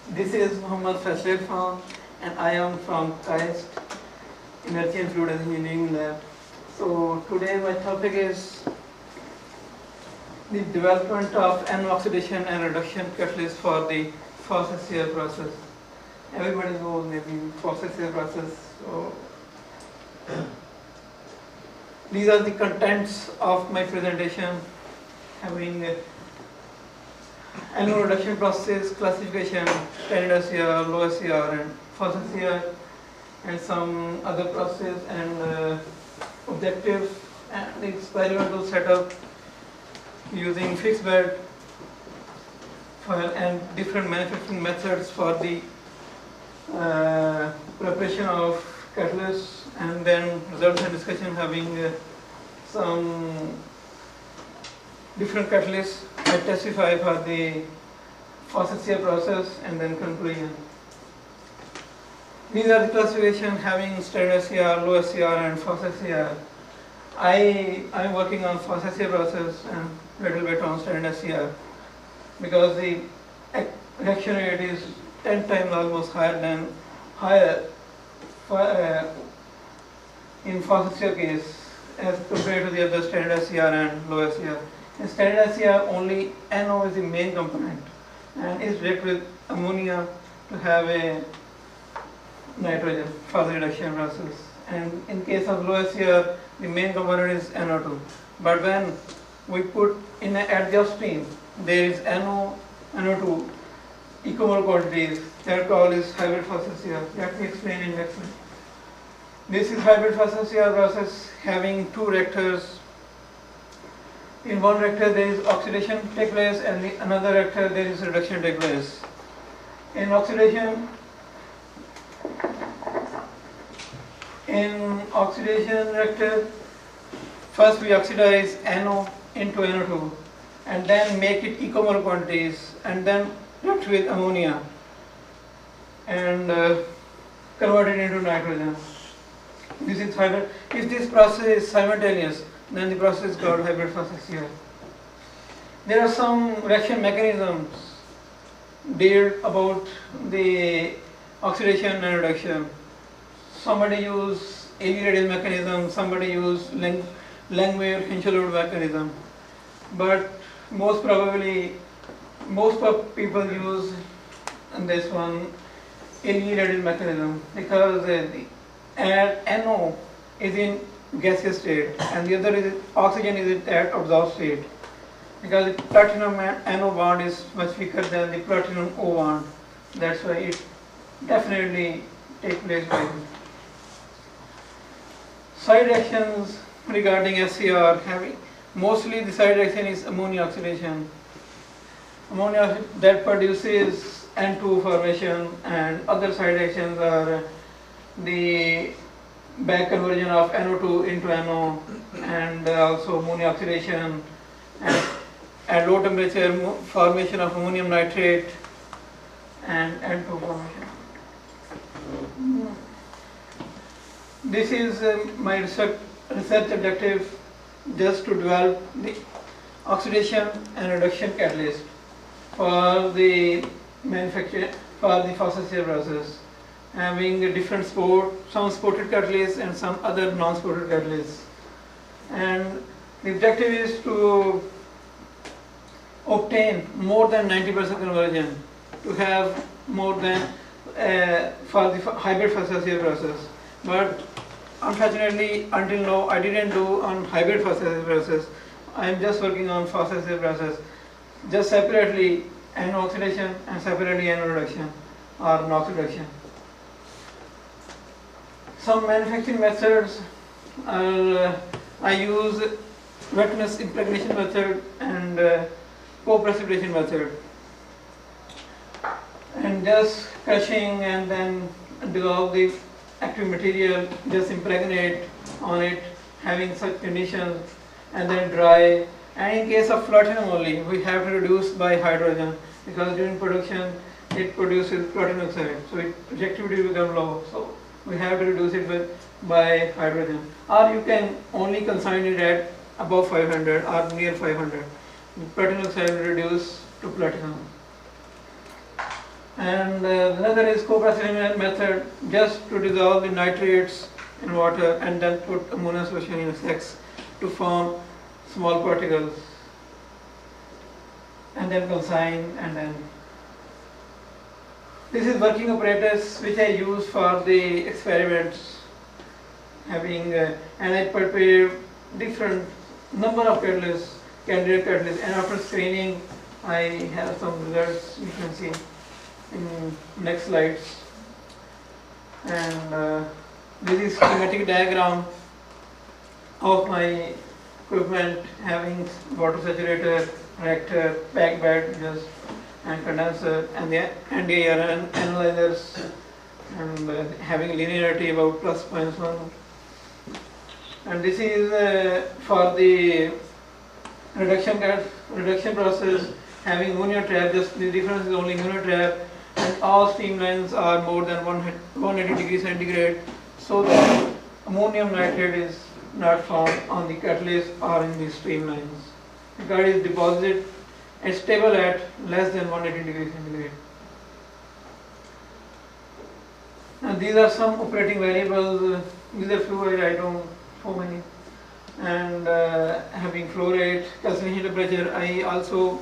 This is Muhammad Fasir Khan, and I am from KAIST Energy and Fluid Engineering Lab. So today my topic is the development of N-oxidation and reduction catalyst for the Fast SCR process. Everybody knows maybe Fast SCR process. So these are the contents of my presentation, having annual reduction process, classification, standard SCR, low SCR, and fast SCR, and some other process and objectives, and the experimental setup using fixed bed and different manufacturing methods for the preparation of catalysts, and then results and discussion having some different catalysts. I testify for the Fast SCR process, and then conclusion. These are the classification having standard SCR, low SCR, and fast SCR. I am working on Fast SCR process and little bit on standard SCR because the reaction rate is 10 times almost higher in fast SCR case as compared to the other standard SCR and low SCR. In standard SCR, only NO is the main component and is reacted with ammonia to have a nitrogen for the reduction process. And in case of low SCR, the main component is NO2. But when we put in an adjust stream, there is NO2 equal quantities. That call is hybrid fast SCR. Let me explain in next slide. This is hybrid fast SCR process having two reactors. In one reactor there is oxidation take place, and in another reactor there is reduction take place. In oxidation reactor, first we oxidize NO into NO2 and then make it equimolar quantities and then react with ammonia and convert it into nitrogen. This is hybrid. If this process is simultaneous, then the process is called hybrid fast SCR. There are some reaction mechanisms deal about the oxidation and reduction. Somebody use AV-radial mechanism, somebody use Langmuir-Hinshelwood mechanism, but most people use this one AV-radial mechanism because the NO is in gaseous state and the other is oxygen is at absorbed state, because the platinum NO bond is much weaker than the platinum O bond. That's why it definitely takes place by this. Side reactions regarding SCR having mostly the side reaction is ammonia oxidation. Ammonia that produces N2 formation, and other side reactions are the back conversion of NO2 into NO, and also ammonia oxidation, and at low temperature formation of ammonium nitrate and N2 formation. This is my research objective, just to develop the oxidation and reduction catalyst for the manufacture for the fast SCR process, having a different some sported catalysts and some other non-sported catalysts. And the objective is to obtain more than 90% conversion, to have more than for the hybrid fast SCR process. But unfortunately, until now, I didn't do on hybrid fast SCR process. I am just working on fast SCR process, just separately NO oxidation and separately NO reduction or NOx reduction. Some manufacturing methods I use wetness impregnation method and co-precipitation method, and just crushing and then dissolve the active material, just impregnate on it, having such conditions, and then dry. And in case of platinum only, we have to reduce by hydrogen, because during production it produces platinum oxide, so its reactivity becomes low. So we have to reduce it by hydrogen, or you can only consign it at above 500 or near 500. Platinum oxide will reduce to platinum. And another is co-precipitation method, just to dissolve the nitrates in water and then put ammonia solution in X to form small particles and then calcine, and then this is working apparatus which I use for the experiments, having and I prepare different number of catalysts, candidate catalysts, and after screening I have some results you can see in next slides. And this is schematic diagram of my equipment, having water saturator, reactor, packed bed, just and condenser, and the NDAR analyzers, and having linearity about plus minus 1. And this is for the reduction process, having ammonia trap. Just the difference is only ammonia trap, and all streamlines are more than 180 degrees centigrade, so that ammonium nitrate is not found on the catalyst or in the streamlines. Because it is deposited and stable at less than 180 degrees centigrade. Now these are some operating variables. These are few, I don't so many. And having flow rate, calcination temperature, I also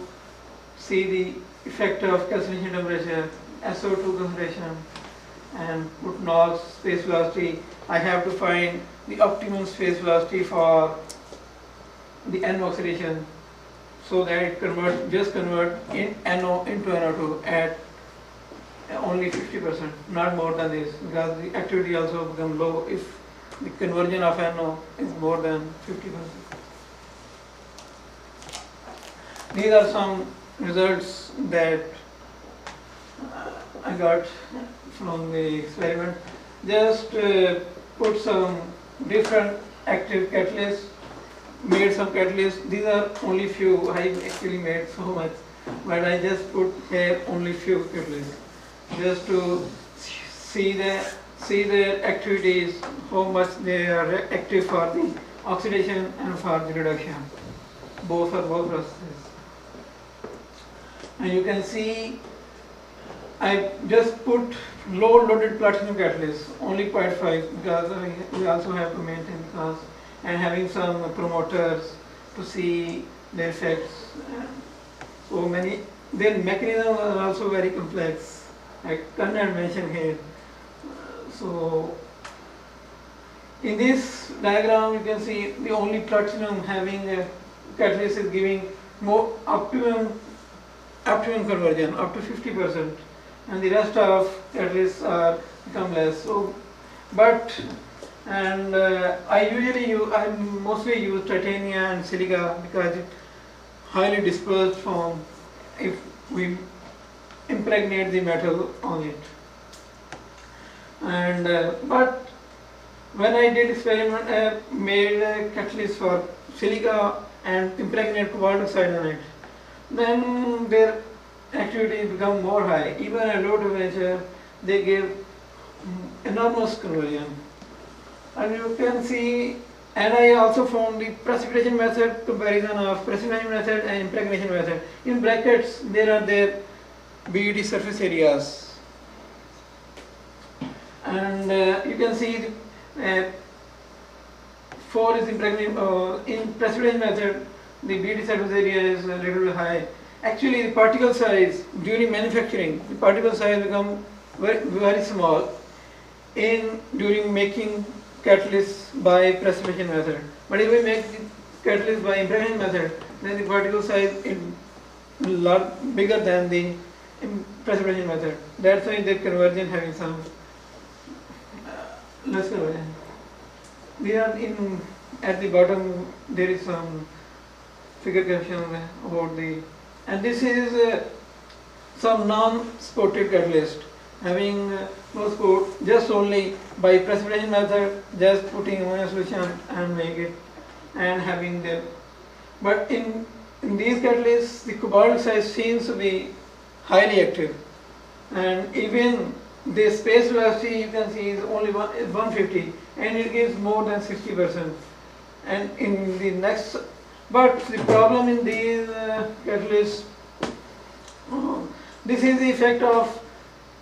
see the effect of calcination temperature, SO2 concentration, and put NOx, space velocity. I have to find the optimum space velocity for the N oxidation, so that it convert in NO into NO2 at only 50%, not more than this, because the activity also become low if the conversion of NO is more than 50%. These are some results that I got from the experiment. Just put some different active catalysts, made some catalysts. These are only few. I actually made so much, but I just put here only few catalysts, just to see the activities, how much they are active for the oxidation and for the reduction, both processes. And you can see I just put low loaded platinum catalyst, only 0.5, because we also have to maintain cost, and having some promoters to see the effects. So many, their mechanisms are also very complex. I cannot mention here. So in this diagram you can see the only platinum having a catalyst is giving more optimum conversion up to 50%, and the rest of catalysts are become less. So, I mostly use titanium and silica because it's highly dispersed form if we impregnate the metal on it. And but when I did experiment, I made a catalyst for silica and impregnate cobalt oxide on it. Then their activity become more high. Even at low temperature, they give enormous conversion. And you can see, and I also found the precipitation method, comparison of precipitation method and impregnation method. In brackets, there are their BED surface areas. And you can see 4 is impregnation. In precipitation method, the BED surface area is a little bit high. Actually, the particle size during manufacturing, the particle size become very small during making catalysts by precipitation method. But if we make the catalyst by impregnation method, then the particle size is lot bigger than the precipitation method. That's why the conversion having some less conversion. We are at the bottom. There is some figure caption about the, and this is some non-spotted catalyst having no spot, just only by precipitation method, just putting ammonia solution and make it, and having the, but in these catalysts the cobalt size seems to be highly active, and even the space velocity you can see is only 150, and it gives more than 60%. And in the next, but the problem in these catalysts This is the effect of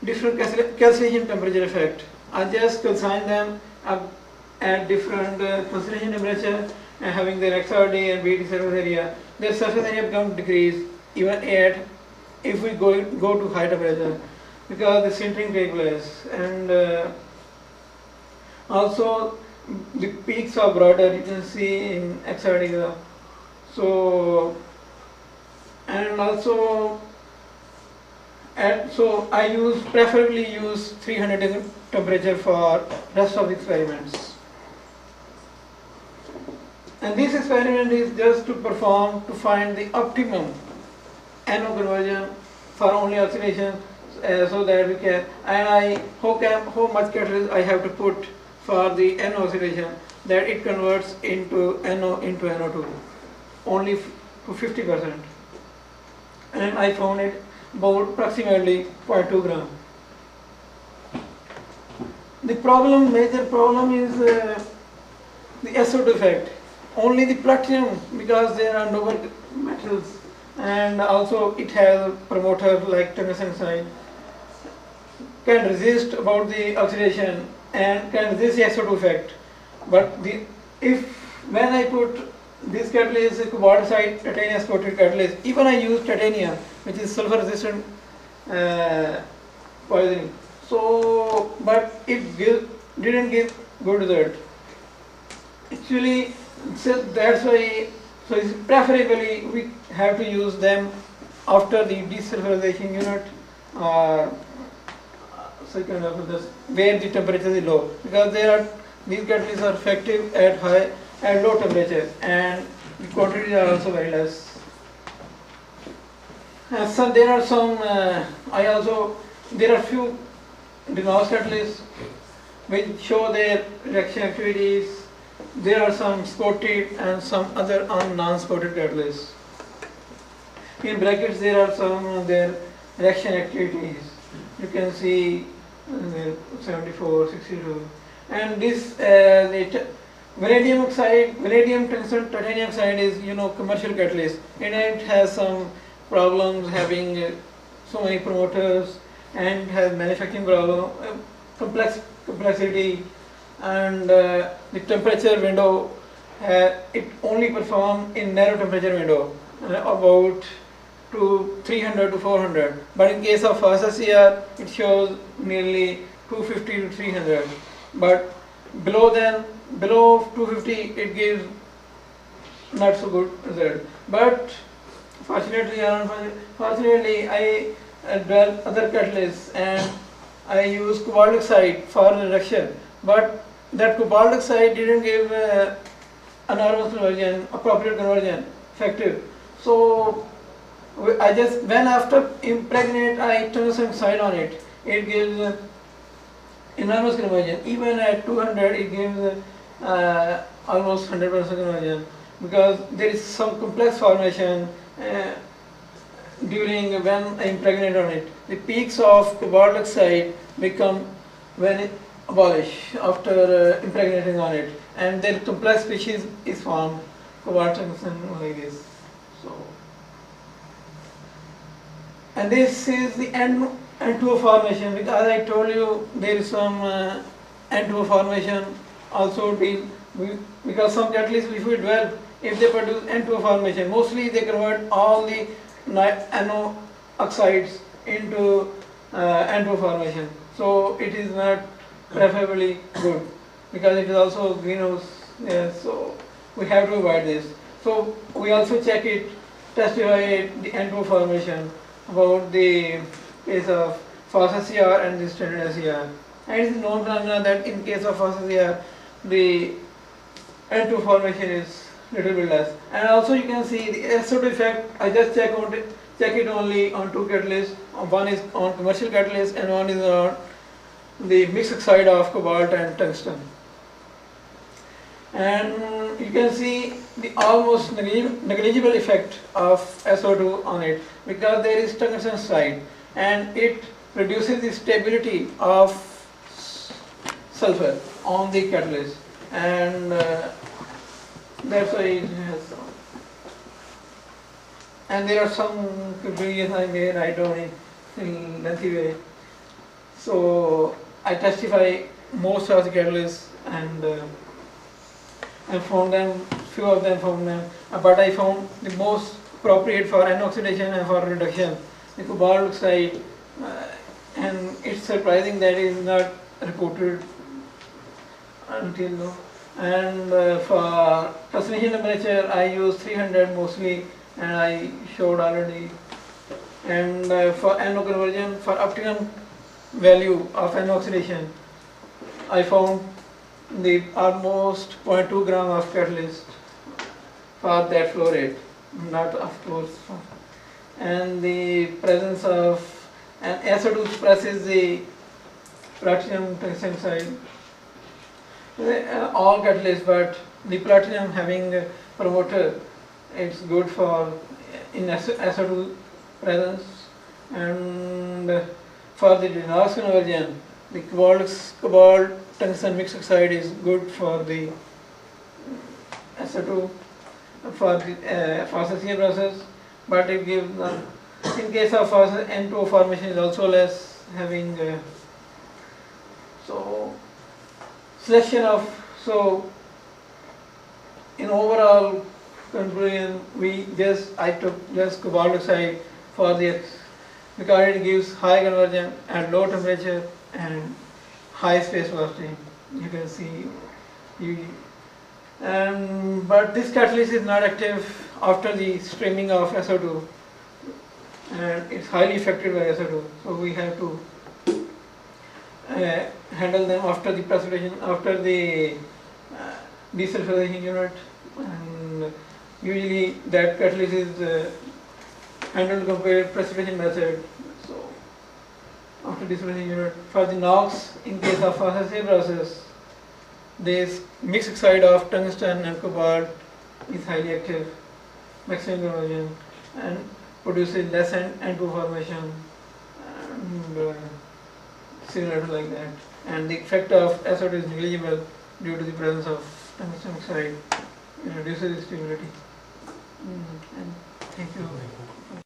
different calcination temperature effect. I just calcine them at different concentration temperature and having their XRD and BT surface area. Their surface area becomes decreased even at if we go to high temperature, because the sintering takes place, and also the peaks are broader. You can see in XRD. So, and also so I preferably use 300 degree temperature for rest of the experiments. And this experiment is just to find the optimum NO conversion for only oxidation, so that we can, and how much catalyst I have to put for the NO oxidation that it converts into NO into NO2 only to 50%, and I found it about approximately 0.2 gram. The major problem is the SO2 effect. Only the platinum, because there are noble metals, and also it has a promoter like tungsten oxide, can resist about the oxidation and can resist the SO2 effect. But when I put this catalyst, cobalt oxide titanium coated catalyst, even I use titanium, which is sulfur resistant poisoning. So, but it didn't give good result. Actually, so that's why. So it's preferably we have to use them after the desulfurization unit, or second of this, where the temperature is low, because these catalysts are effective at low temperature, and the quantities are also very less. So there are few greenhouse catalysts which show their reaction activities. There are some spotted and some other non-spotted catalysts. In brackets there are some their reaction activities. You can see 74, 62, and this vanadium tungsten titanium oxide is commercial catalyst, and it has some problems having so many promoters, and has manufacturing problem, complexity, and the temperature window, it only performs in narrow temperature window, about to 300 to 400, but in case of Fast SCR it shows nearly 250 to 300, but below 250 it gives not so good result. But fortunately I developed other catalysts, and I use cobalt oxide for the reduction, but that cobalt oxide didn't give enormous conversion, appropriate conversion, effective. So when after impregnate I tungsten oxide on it, it gives enormous conversion. Even at 200 it gives almost 100% conversion, because there is some complex formation during when I impregnate on it. The peaks of cobalt oxide become when abolished after impregnating on it, and then complex species is formed, cobalt tungsten like this. So, and this is the N2O formation, because I told you there is some N2O formation also because some catalysts if we develop, if they produce N2O formation, mostly they convert all the NO oxides into N2O formation. So it is not preferably good, because it is also greenhouse. So we have to avoid this. So we also testify the N2O formation about the case of Fast SCR and the standard SCR. And it is known phenomena that in case of Fast SCR, the N2 formation is little bit less. And also you can see the SO2 effect. I just check it only on two catalysts. One is on commercial catalyst and one is on the mixed oxide of cobalt and tungsten. And you can see the almost negligible effect of SO2 on it, because there is tungsten oxide and it reduces the stability of sulfur on the catalyst, and that's why it has some. And there are some conclusions I made, I don't in lengthy way. So I testify most of the catalysts and found them, few of them found them, but I found the most appropriate for N-oxidation and for reduction, the cobalt oxide, and it's surprising that it is not reported until now. And for concentration temperature, I use 300 mostly, and I showed already. And for NO conversion, for optimum value of N oxidation, I found the almost 0.2 gram of catalyst for that flow rate, not of course. And the presence of an SO2 suppresses the platinum tungsten oxide. All catalysts, but the platinum having a promoter, it's good for in SO2 presence. And for the redox conversion, the cobalt tungsten mixed oxide is good for the SO2 for the Fast SCR process, but it gives in case of N2O formation is also less, having so selection of, so in overall conclusion, I took just cobalt oxide for the, because it gives high conversion at low temperature and high space velocity. You can see, but this catalyst is not active after the streaming of SO2, and it's highly affected by SO2. So we have to handle them after the precipitation, after the desulfurization unit, and usually that catalyst is handled compared precipitation method. So after desulfurization unit, for the NOx, in case of Fast SCR process, this mixed oxide of tungsten and cobalt is highly active, maximum conversion, and produces less N2 formation, and similar to like that. And the effect of SO2 is negligible due to the presence of tungsten oxide. It reduces the stability. And thank you.